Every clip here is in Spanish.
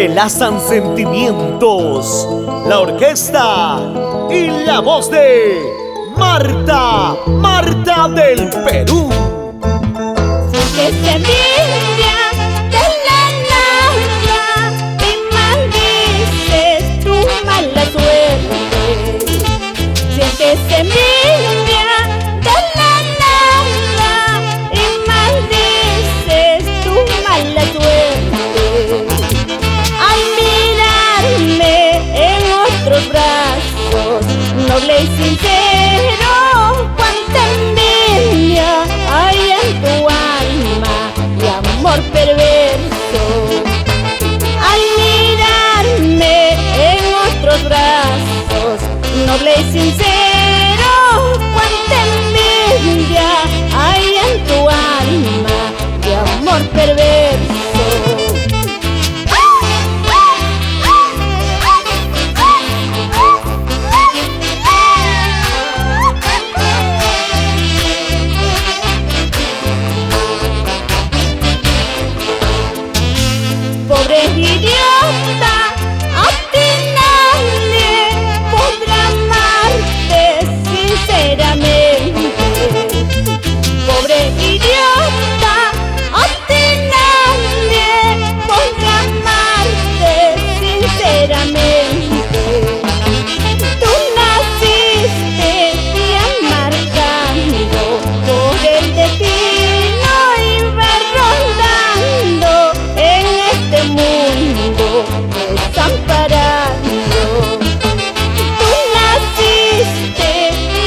entrelazan sentimientos, la orquesta y la voz de Marta, Marta del Perú. Que se envidia de la nada y maldices tu mala suerte. Sientes envidia de la nada y maldices tu mala suerte. Al mirarme en otros brazos, noble y sincero, cuánta envidia hay en tu alma y amor perverso. Al mirarme en otros brazos, noble y sincero, cuánta envidia hay en tu alma y amor perverso. Pobre idiota, a ti nadie podrá amarte sinceramente. Pobre idiota, a ti nadie podrá amarte sinceramente. Tú naciste ya marcando por el destino y vas rondando en este mundo desamparado. Tú naciste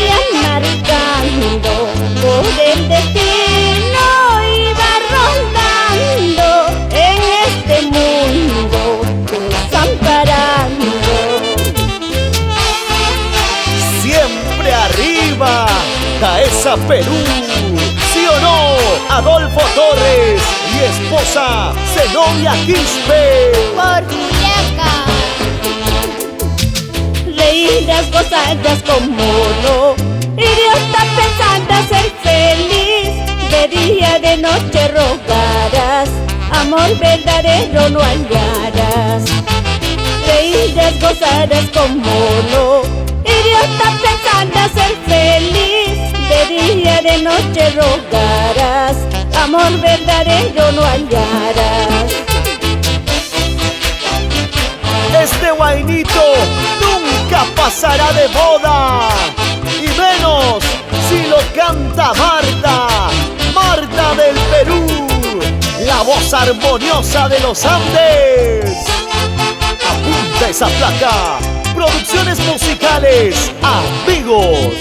ya marcando por el destino y vas rondando en este mundo desamparado. Siempre arriba, Caesa Perú. ¿Sí o no? Adolfo Torres y esposa Zenobia Quispe. Por Juliaca. Reirás, gozarás como no, idiota pensando ser feliz. De día, de noche rogarás, amor verdadero no hallarás. Reirás, gozarás como no, idiota pensando ser feliz. De día, de noche rogarás, amor verdadero no hallarás. Este guainito nunca pasará de moda, y menos si lo canta Marta, Marta del Perú, la voz armoniosa de los Andes. Apunta esa placa. Producciones musicales, amigos.